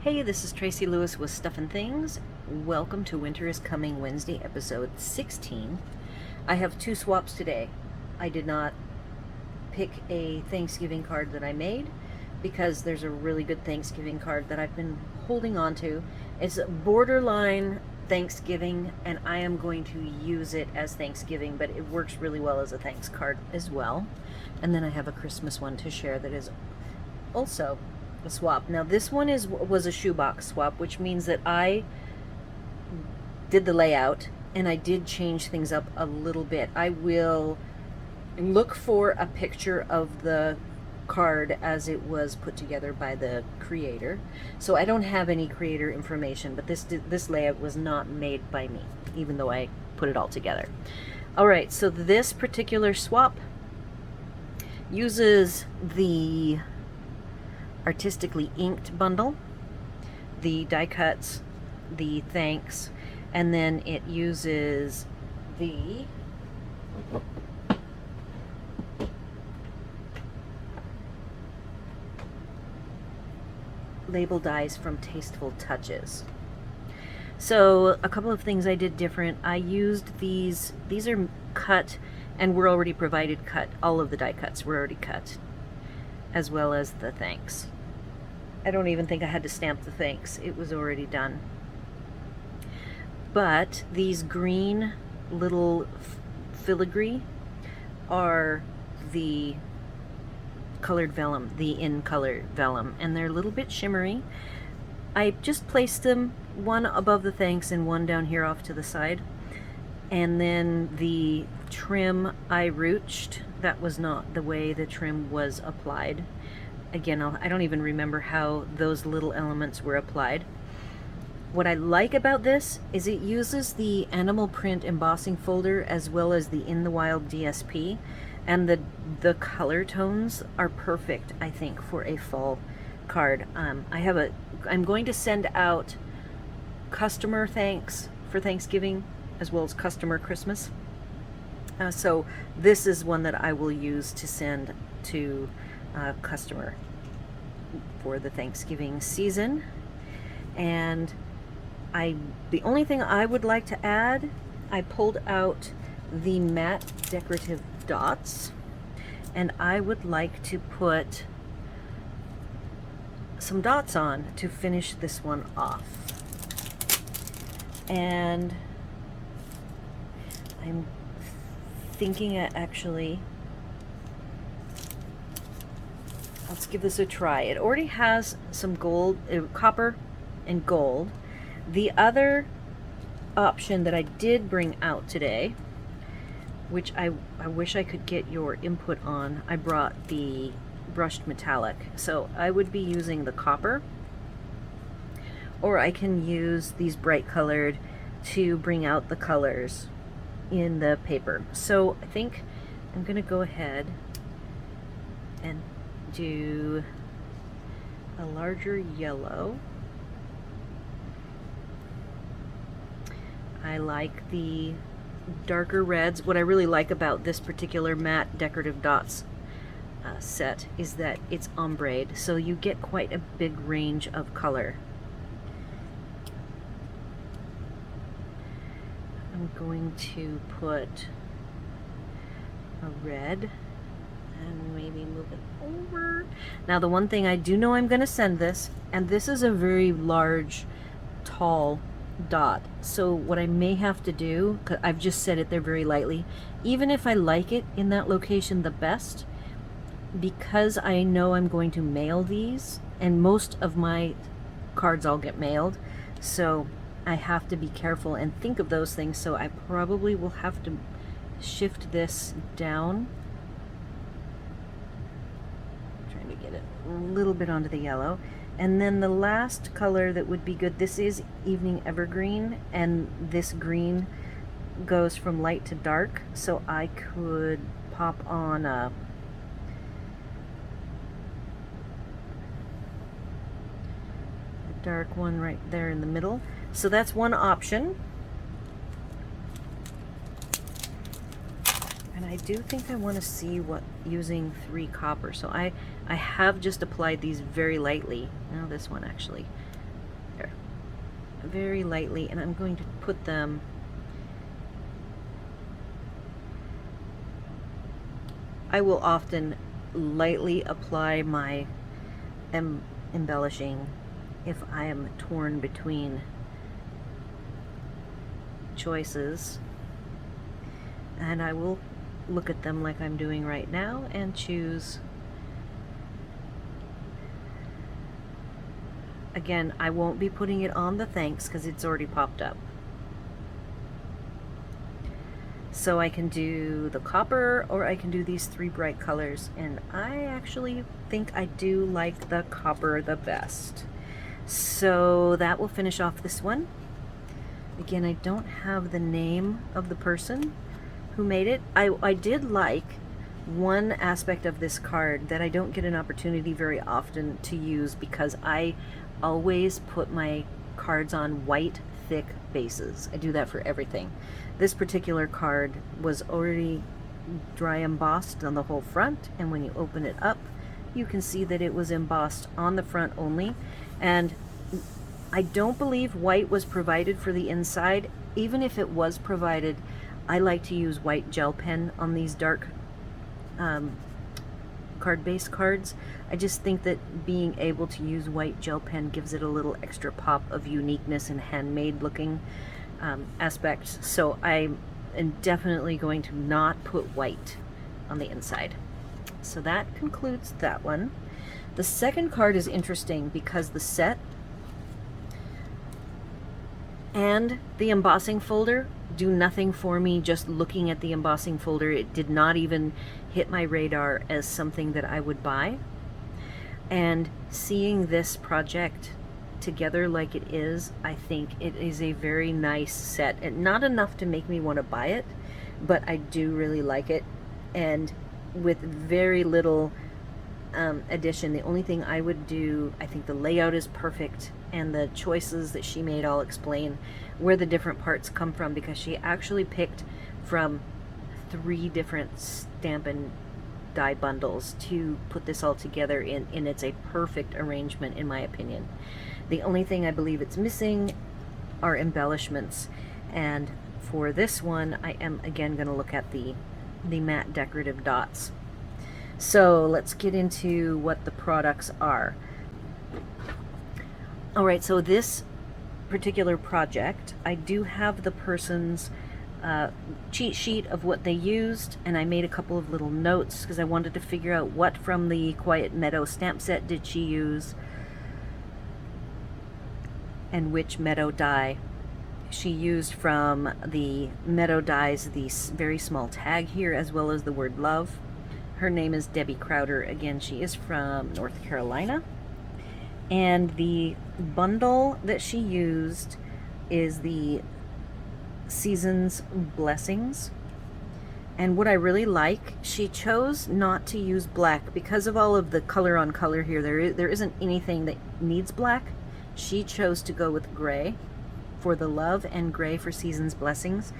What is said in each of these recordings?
Hey, this is Tracy Lewis with Stuff and Things. Welcome to Winter is Coming Wednesday, episode 16. I have two swaps today. I did not pick a Thanksgiving card that I made because there's a really good Thanksgiving card that I've been holding on to. It's borderline Thanksgiving, and I am going to use it as Thanksgiving, but it works really well as a thanks card as well. And then I have a Christmas one to share that is also a swap. Now this one was a shoebox swap, which means that I did the layout and I did change things up a little bit. I will look for a picture of the card as it was put together by the creator. So I don't have any creator information, but this layout was not made by me, even though I put it all together. All right, so this particular swap uses the artistically inked bundle, the die cuts, the thanks, and then it uses the label dies from Tasteful Touches. So a couple of things I did different. I used these are cut and were already provided cut. All of the die cuts were already cut, as well as the thanks. I don't even think I had to stamp the thanks. It was already done. But these green little filigree are the colored vellum, the in color vellum, and they're a little bit shimmery. I just placed them one above the thanks and one down here off to the side. And then the trim I ruched. That was not the way the trim was applied. Again, I don't even remember how those little elements were applied. What I like about this is it uses the animal print embossing folder as well as the In the Wild DSP, and the color tones are perfect, I think, for a fall card. I'm going to send out customer thanks for Thanksgiving as well as customer Christmas. So this is one that I will use to send to customer for the Thanksgiving season. And the only thing I would like to add, I pulled out the matte decorative dots, and I would like to put some dots on to finish this one off. And I'm thinking let's give this a try. It already has some gold, copper and gold. The other option that I did bring out today, which I wish I could get your input on, I brought the brushed metallic. So I would be using the copper, or I can use these bright colored to bring out the colors in the paper. So I think I'm gonna go ahead and do a larger yellow. I like the darker reds. What I really like about this particular matte decorative dots set is that it's ombre, so you get quite a big range of color. I'm going to put a red and maybe move it over. Now the one thing I do know I'm going to send this, and this is a very large, tall dot, so what I may have to do, cause I've just set it there very lightly, even if I like it in that location the best, because I know I'm going to mail these, and most of my cards all get mailed, so I have to be careful and think of those things. So I probably will have to shift this down, trying to get it a little bit onto the yellow. And then the last color that would be good, this is Evening Evergreen, and this green goes from light to dark, so I could pop on a dark one right there in the middle. So that's one option. And I do think I want to see what using 3 copper. So I have just applied these very lightly. Now this one actually very lightly, and I'm going to put them I will often lightly apply my embellishing if I am torn between choices, and I will look at them like I'm doing right now and choose. Again, I won't be putting it on the thanks because it's already popped up. So I can do the copper, or I can do these 3 bright colors, and I actually think I do like the copper the best. So that will finish off this one. Again, I don't have the name of the person who made it. I did like one aspect of this card that I don't get an opportunity very often to use, because I always put my cards on white thick bases. I do that for everything. This particular card was already dry embossed on the whole front, and when you open it up, you can see that it was embossed on the front only. And I don't believe white was provided for the inside. Even if it was provided, I like to use white gel pen on these dark card-based cards. I just think that being able to use white gel pen gives it a little extra pop of uniqueness and handmade looking aspects. So I am definitely going to not put white on the inside. So that concludes that one. The second card is interesting because the set and the embossing folder do nothing for me. Just looking at the embossing folder, it did not even hit my radar as something that I would buy. And seeing this project together like it is, I think it is a very nice set, and not enough to make me want to buy it, but I do really like it. And with very little addition, the only thing I would do, I think the layout is perfect, and the choices that she made, I'll explain where the different parts come from, because she actually picked from 3 different Stampin' die bundles to put this all together in, and it's a perfect arrangement in my opinion. The only thing I believe it's missing are embellishments, and for this one I am again going to look at the matte decorative dots. So let's get into what the products are. Alright, so this particular project, I do have the person's cheat sheet of what they used, and I made a couple of little notes because I wanted to figure out what from the Quiet Meadow stamp set did she use and which meadow die. She used from the meadow dies the very small tag here, as well as the word love. Her name is Debbie Crowder. Again, she is from North Carolina. And the bundle that she used is the Season's Blessings. And what I really like, she chose not to use black because of all of the color on color here. There isn't anything that needs black. She chose to go with gray for the love and gray for Season's Blessings.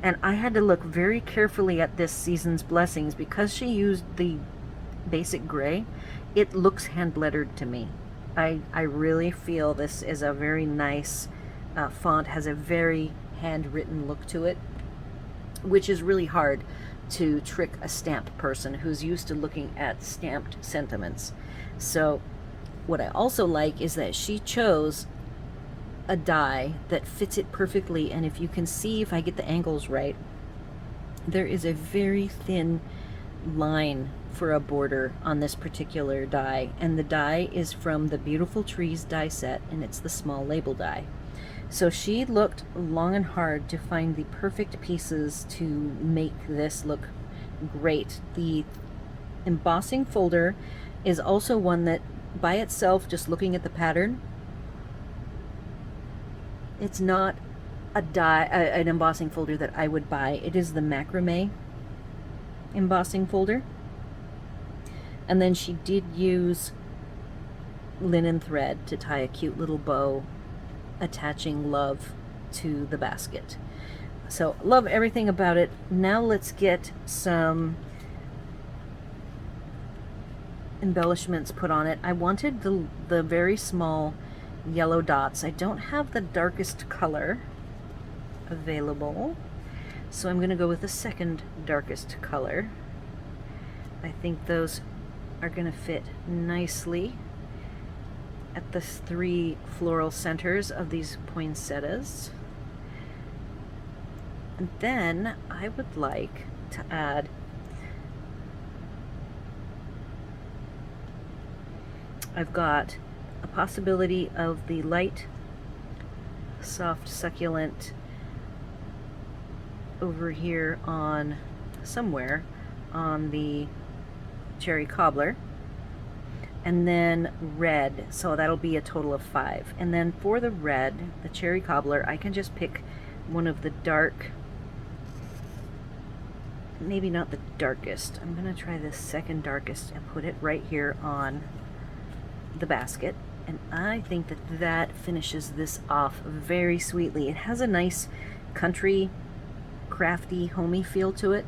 And I had to look very carefully at this Season's Blessings because she used the basic gray. It looks hand lettered to me. I really feel this is a very nice font, has a very handwritten look to it, which is really hard to trick a stamp person who's used to looking at stamped sentiments. So what I also like is that she chose a die that fits it perfectly, and if you can see, if I get the angles right, there is a very thin line for a border on this particular die, and the die is from the Beautiful Trees die set, and it's the small label die. So she looked long and hard to find the perfect pieces to make this look great. The embossing folder is also one that by itself, just looking at the pattern, it's not a die, an embossing folder that I would buy. It is the macrame embossing folder. And then she did use linen thread to tie a cute little bow attaching love to the basket. So love everything about it. Now let's get some embellishments put on it. I wanted the very small yellow dots. I don't have the darkest color available, so I'm going to go with the second darkest color. I think those are going to fit nicely at the 3 floral centers of these poinsettias. And then I would like to add I've got a possibility of the light, soft, succulent over here on somewhere on the cherry cobbler, and then red, so that'll be a total of 5. And then for the red, the cherry cobbler, I can just pick one of the dark, maybe not the darkest, I'm gonna try the second darkest and put it right here on the basket, and I think that that finishes this off very sweetly. It has a nice country, crafty, homey feel to it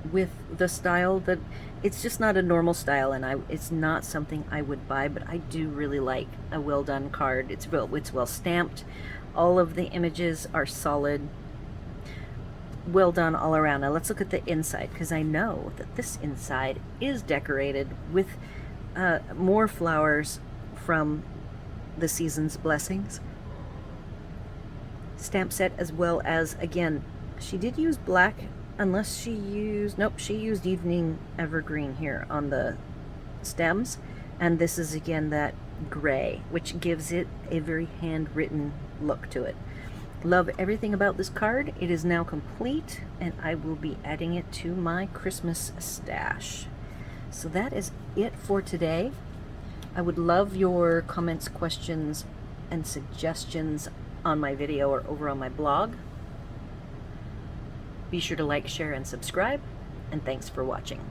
with the style that it's just not a normal style, and it's not something I would buy, but I do really like a well done card. It's well stamped. All of the images are solid, well done all around. Now let's look at the inside, because I know that this inside is decorated with more flowers from the season's blessings stamp set, as well as, again, she did use black, unless she used, nope, she used evening evergreen here on the stems, and this is again that gray, which gives it a very handwritten look to it. Love everything about this card. It is now complete, and I will be adding it to my Christmas stash. So that is it for today. I would love your comments, questions, and suggestions on my video or over on my blog. Be sure to like, share, and subscribe, and thanks for watching.